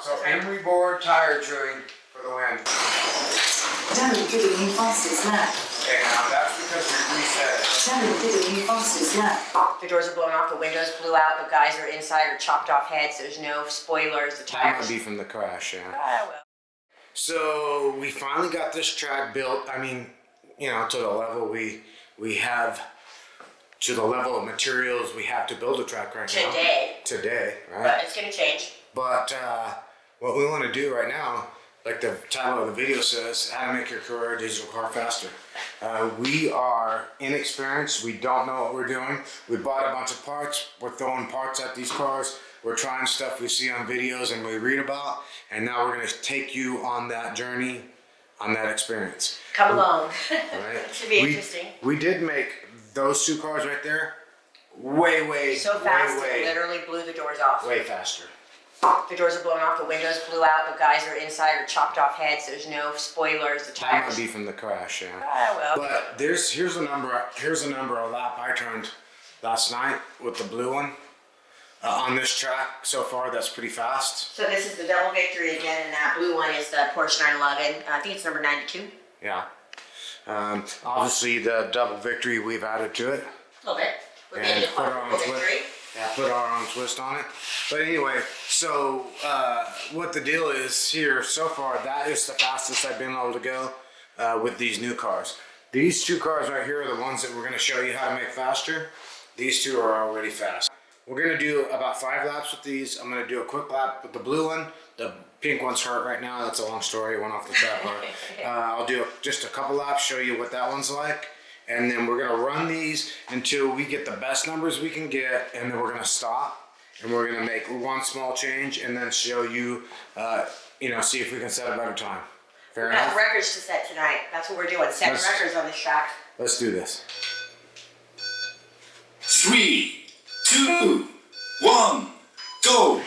So Emery board tire chewing for the win. Darren did a new fastest lap. Okay, now that's because we reset it. Darren did a new fastest lap. The doors are blown off, the windows blew out, the guys are inside are chopped off heads, there's no spoilers, the That tires. might be from the crash, yeah. Ah, well. So we finally got this track built. I mean, you know, to the level we have, to the level of materials we have to build a track right now. Today, right? But it's gonna change. But what we want to do right now, like the title of the video says, how to make your Carrera digital car faster. We are inexperienced. We don't know what we're doing. We bought a bunch of parts. We're throwing parts at these cars. We're trying stuff we see on videos and we read about. And now we're going to take you on that journey, on that experience. Come along. Right? Should be interesting. We did make those two cars right there way So fast, way, it literally blew the doors off. way faster. The doors are blown off, the windows blew out, the guys are inside are chopped off heads, there's no spoilers, the That tires. might be from the crash, yeah. Ah, well. But here's a number a lap I turned last night with the blue one on this track so far. That's pretty fast. So this is the double victory again, and that blue one is the Porsche 911. I think it's number 92. Yeah. Obviously the double victory we've added to it. A little bit. We're And getting a put our own quadruple twist. victory. Yeah, put our own twist on it. But anyway, so what the deal is here so far, that is the fastest I've been able to go with these new cars. These two cars right here are the ones that we're going to show you how to make faster. These two are already fast. We're going to do about 5 laps with these. I'm going to do a quick lap with the blue one. The pink one's hurt right now. That's a long story. It went off the track bar. I'll do just a couple laps, show you what that one's like. And then we're gonna run these until we get the best numbers we can get, and then we're gonna stop and we're gonna make one small change and then show you, see if we can set a better time. Fair We got enough? records to set tonight. That's what we're doing, setting records on this track. Let's do this. 3, 2, 1, go!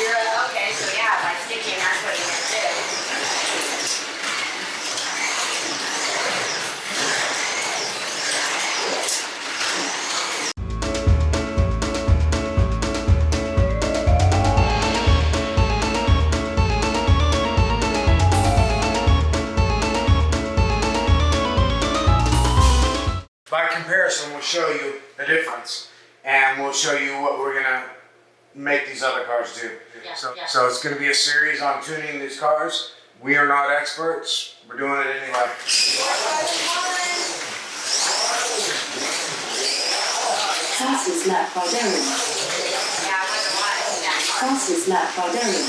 Okay, so yeah, by sticking, that's what you're gonna do. By comparison, we'll show you the difference and we'll show you what we're gonna make these other cars do. Yeah, So it's going to be a series on tuning these cars. We are not experts. We're doing it anyway. Fastest lap by Darren. Fastest lap by Darren.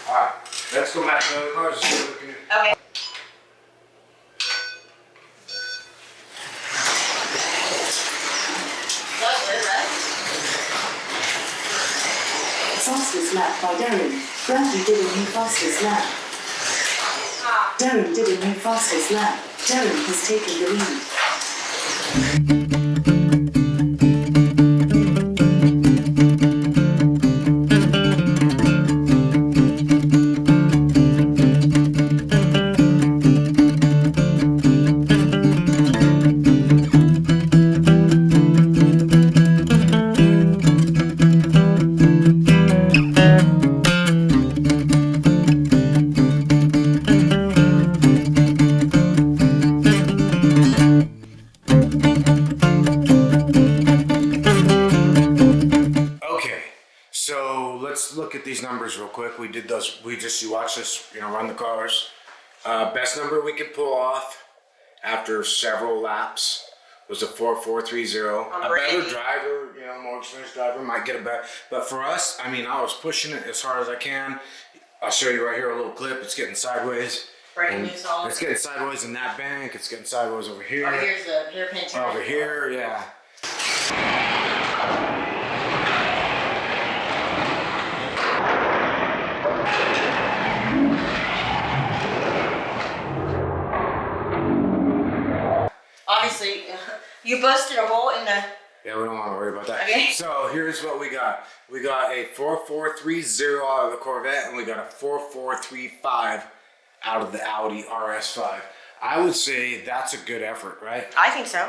Alright, let's go back to the other cars and see what we can do. Okay. Fastest lap by Darren. Bradley did a new fastest lap. Darren did a new fastest lap. Darren has taken the lead. Let's look at these numbers real quick. We did those. You watch this, run the cars. Best number we could pull off after several laps was a 4.430. A better driver, more experienced driver might get a better. But for us, I was pushing it as hard as I can. I'll show you right here a little clip. It's getting sideways. Breaking loose all. It's getting sideways in that bank. It's getting sideways over here. Over here's the hairpin turn. Over here, yeah. Obviously, you busted a hole in the... Yeah, we don't want to worry about that. Okay. So here's what we got. We got a 4.430 out of the Corvette, and we got a 4.435 out of the Audi RS5. I would say that's a good effort, right? I think so.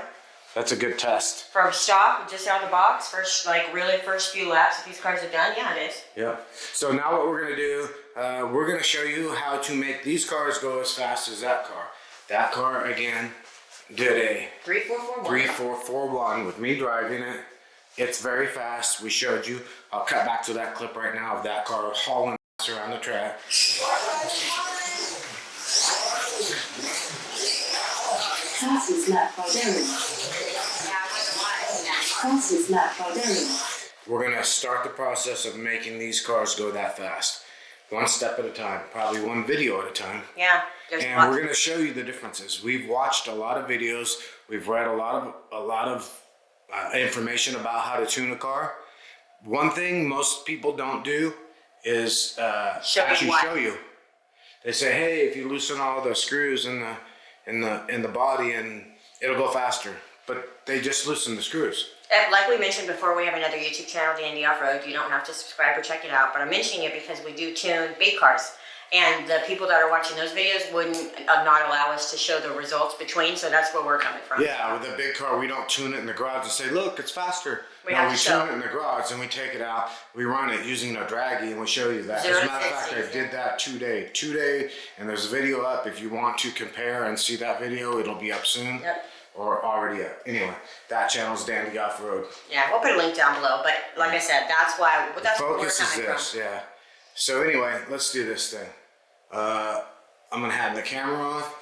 That's a good test. From stock, just out of the box, first few laps that these cars have done, yeah, it is. Yeah. So now what we're gonna do, we're gonna show you how to make these cars go as fast as that car. That car again did a 3-4-4-1. 3-4-4-1 with me driving it. It's very fast. We showed you. I'll cut back to that clip right now of that car hauling ass around the track. Fastest lap by Darren. Fastest lap by Darren. We're gonna start the process of making these cars go that fast. One step at a time, probably one video at a time. Yeah. There's And lots. we're gonna show you the differences. We've watched a lot of videos. We've read a lot of information about how to tune a car. One thing most people don't do is actually show you. They say, hey, if you loosen all the screws in the body, and it'll go faster. But they just loosen the screws. Like we mentioned before, we have another YouTube channel, D&D Off-Road. You don't have to subscribe or check it out, but I'm mentioning it because we do tune big cars. And the people that are watching those videos wouldn't not allow us to show the results between, so that's where we're coming from. Yeah, with a big car, we don't tune it in the garage and say, look, it's faster. We have to show. tune it in the garage and we take it out. We run it using a draggy and we show you that. 0 As a to matter of fact, 60, I did that today, and there's a video up. If you want to compare and see that video, it'll be up soon. Yep. Or already up. Anyway, that channel's Dandy Off-Road. Yeah, we'll put a link down below, but like I said, that's why, that's where we're Focus is coming this, from. yeah. So anyway, let's do this thing. I'm gonna have the camera off.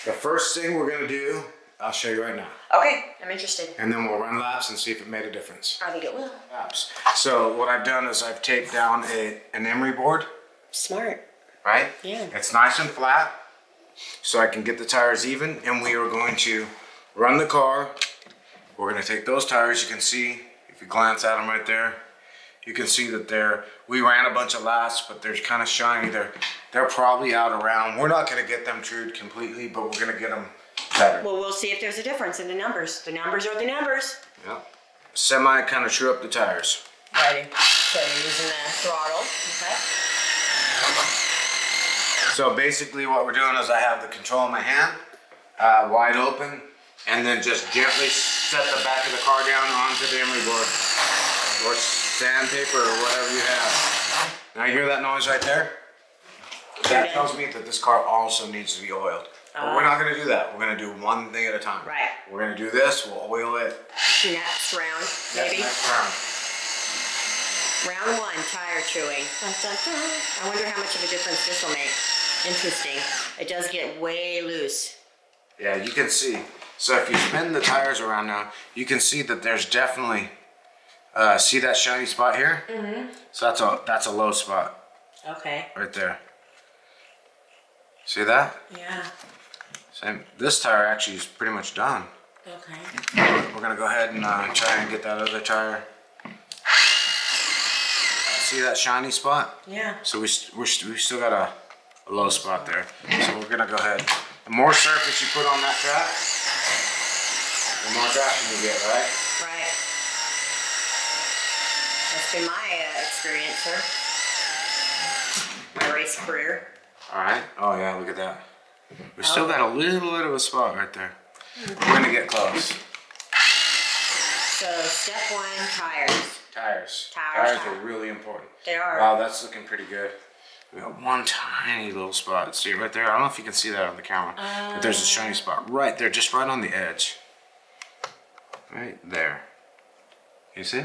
The first thing we're gonna do, I'll show you right now. Okay, I'm interested. And then we'll run laps and see if it made a difference. I think it will. Laps. So what I've done is I've taped down an emery board, Smart. right? Yeah. It's nice and flat, so I can get the tires even, and we are going to run the car. We're gonna take those tires. You can see, if you glance at them right there, you can see that we ran a bunch of laps, but they're kind of shiny. They're probably out around. We're not gonna get them trued completely, but we're gonna get them better. Well, we'll see if there's a difference in the numbers. The numbers are the numbers. Yeah. Semi kind of true up the tires. Righty. So you're using the throttle, okay? So basically what we're doing is I have the control in my hand, wide open, and then just gently set the back of the car down onto the emery board. Or sandpaper or whatever you have. Now you hear that noise right there? That tells me that this car also needs to be oiled. But we're not gonna do that. We're gonna do one thing at a time. Right. We're gonna do this, we'll oil it. Next round, maybe. Next round. Round 1, tire chewing. Dun, dun, dun. I wonder how much of a difference this will make. Interesting. It does get way loose. Yeah, you can see. So if you spin the tires around now, you can see that there's definitely, see that shiny spot here? Mm-hmm. So that's a low spot Okay. right there. See that? Yeah. Same. This tire actually is pretty much done. Okay. We're gonna go ahead and try and get that other tire. See that shiny spot? Yeah. So we still got a low spot there. So we're gonna go ahead. The more surface you put on that track, the more traction you get, right? Right. That's been my experience, sir. My race career. All right. Oh yeah, look at that. We still got a little bit of a spot right there. We're gonna get close. So step 1, tires. Tires. Tires. Tires are really important. They are. Wow, that's looking pretty good. We got one tiny little spot. See it right there? I don't know if you can see that on the camera, but there's a shiny spot right there, just right on the edge. Right there. You see?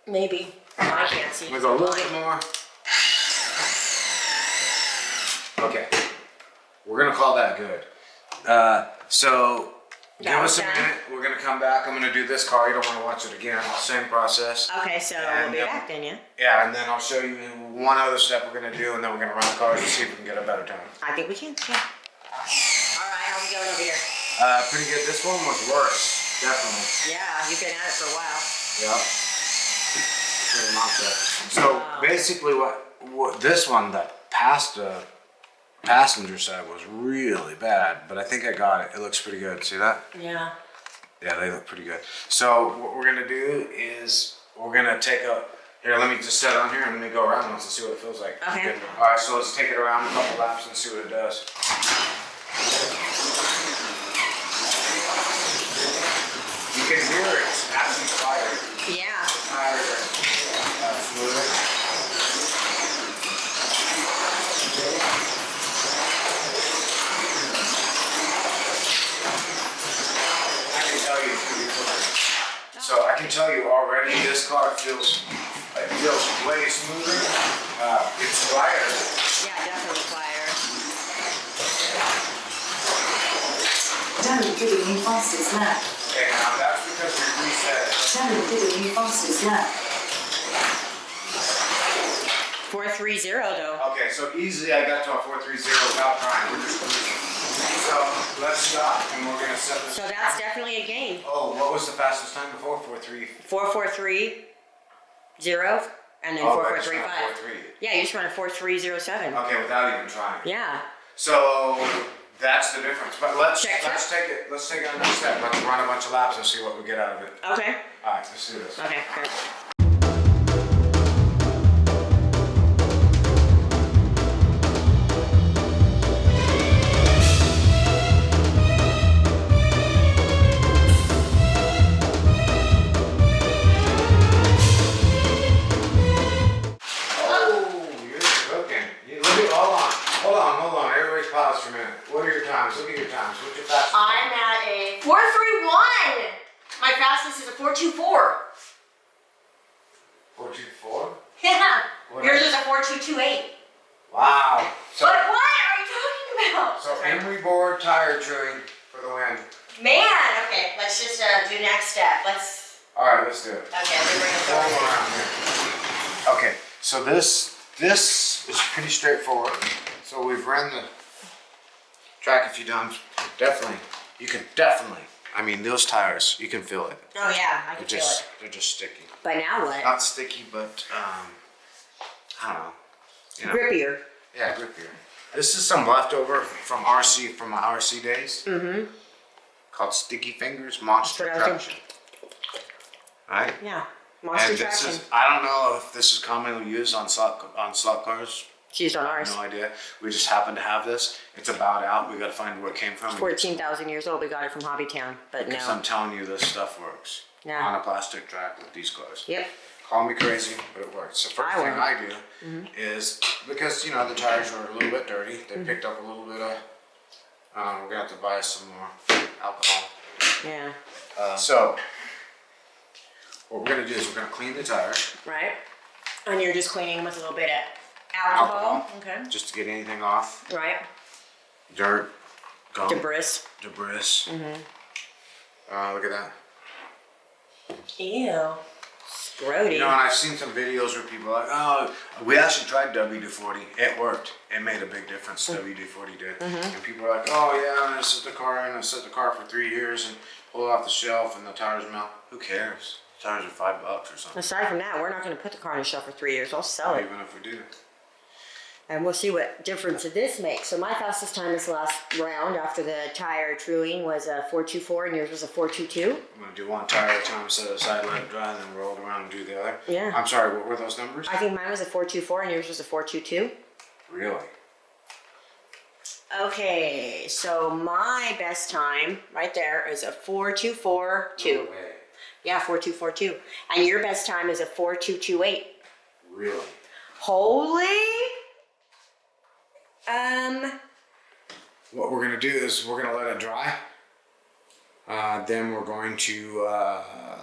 Maybe. I can't see. We go a little bit more. Okay. We're gonna call that good. So give us a minute. We're gonna come back. I'm gonna do this car. You don't want to watch it again. Same process. Okay, so And we'll be then- back then, yeah? Yeah, and then I'll show you one other step we're gonna do, and then we're gonna run the cars and see if we can get a better time. I think we can, yeah. Alright, how's it going over here? Pretty good. This one was worse, definitely. Yeah, you've been at it for a while. Yeah. Pretty much that. So basically, what this one, the passenger side was really bad, but I think I got it. It looks pretty good. See that? Yeah. Yeah, they look pretty good. So what we're gonna do is we're gonna take a. Here, let me just set it on here and let me go around once and see what it feels like. Okay. All right, so let's take it around a couple laps and see what it does. So I can tell you already, this car feels way smoother. It's quieter. Yeah, definitely quieter. Darren giving you fastest lap. Okay, now that's because we reset it. Darren giving you fastest lap. 430 though. Okay, so easily I got to a 430 without trying. We're just cruising. So let's stop and we're gonna set this. So that's definitely a gain. Oh, what was the fastest time before? 4.3. 4430 and then Oh, I just 4435. went 4.3. Yeah, you just went a 4307. Okay, without even trying. Yeah. So that's the difference. But let's Check. take it. Let's take it on next step. Let's run a bunch of laps and see what we get out of it. Okay. All right, let's do this. Okay, good. Oh, you're cooking. Hold on. Everybody pause for a minute. What are your times? Look at your times. What's your fastest? I'm at a 431. My fastest is a 424. 4.24. Yeah. What Yours is- is a 4228. Wow. So, What are you talking about? so Emery board tire trimming for the win. Man, okay, let's just do next step. Let's, All right, let's do it. okay, let me bring it One forward. around here. Okay, so this is pretty straightforward. So we've ran the track a few times. Definitely, you can definitely. I mean, those tires, you can feel it. Oh yeah, I can feel it. They're just sticky. But now what? Not sticky, but I don't know. You know. Grippier. Yeah, grippier. This is some leftover from my RC days. Mm-hmm. Called Sticky Fingers Monster That's what I was Traction. Right? Yeah. Monster And this traction. is, I don't know if this is commonly used on slot cars. It's used on ours. No idea. We just happen to have this. It's about out. We got to find where it came from. 14,000 years old. We got it from Hobbytown, but Because no. I'm telling you, this stuff works. Yeah. On a plastic track with these cars. Yep. Call me crazy, but it works. The first I thing won't. I do is, because, you know, the tires were a little bit dirty. They picked up a little bit of, we're going to have to buy some more alcohol. Yeah. So, what we're going to do is we're going to clean the tires. Right. And you're just cleaning them with a little bit of alcohol. Okay. Just to get anything off. Right. Dirt, gum, Debris. Look at that. Ew. Grody. You know, and I've seen some videos where people are like, oh, we actually tried WD-40. It worked. It made a big difference, WD-40 did. And people are like, oh yeah, I set the car in, I set the car for 3 years and pull it off the shelf and the tires melt. Who cares? Tires are $5 or something. Aside from that, we're not going to put the car on the shelf for 3 years. I'll sell it. Even if we do. And we'll see what difference this makes. So my fastest time this last round after the tire truing was a 424 and yours was a 422. I'm going to do one tire at a time, set it aside, let it dry, and then roll it around and do the other. Yeah. I'm sorry, what were those numbers? I think mine was a 424 and yours was a 422. Really? Okay, so my best time right there is a 4242. No way. Yeah, 4242. And your best time is a 4228. Really? Holy? What we're going to do is we're going to let it dry. Then we're going to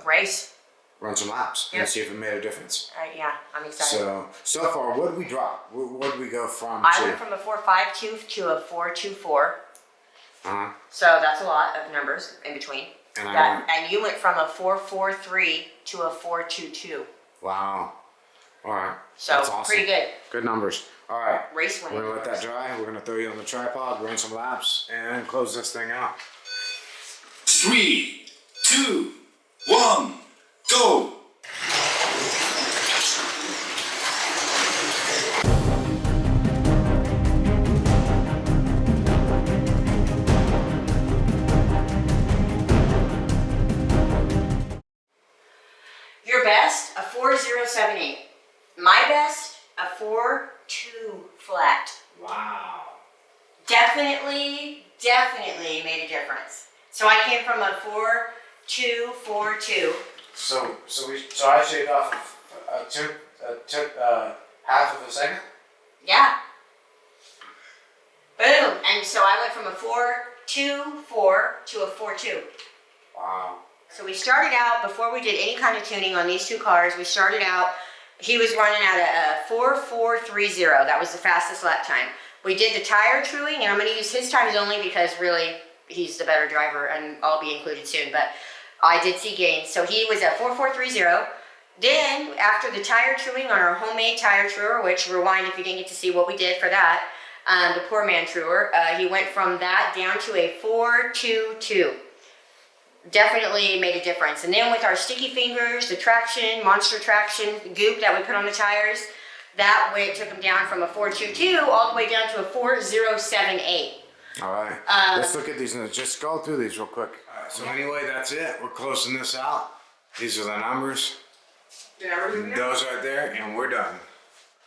Race. run some laps Yep. and see if it made a difference. Yeah, I'm excited. So far, what did we drop? What did we go from I to? went from a 452 to a 424. Uh-huh. So that's a lot of numbers in between. And And you went from a 443 to a 422. Wow. All right. So That's awesome. pretty good. Good numbers. All right. Race We're winning. gonna let that dry. We're gonna throw you on the tripod, run some laps, and close this thing out. 3, 2, 1, go! Your best, a 4078. My best, a 42 flat. Wow. Definitely made a difference. So I came from a 4242. So I shaved off took half of a second. Yeah. Boom. And so I went from a 424 to a 42. Wow. So we started out, before we did any kind of tuning on these two cars, we started out, he was running at a 4.430. That was the fastest lap time. We did the tire truing, and I'm going to use his times only because really he's the better driver, and I'll be included soon. But I did see gains. So he was at 4.430. Then, after the tire truing on our homemade tire truer, which rewind if you didn't get to see what we did for that, the poor man truer, he went from that down to a 4.22. Definitely made a difference. And then with our sticky fingers, the traction, monster traction, the goop that we put on the tires, that way it took them down from a 4.22 all the way down to a 4.078. All right. Let's look at these. Just go through these real quick. All right, so anyway, that's it. We're closing this out. These are the numbers. Those right there, and we're done.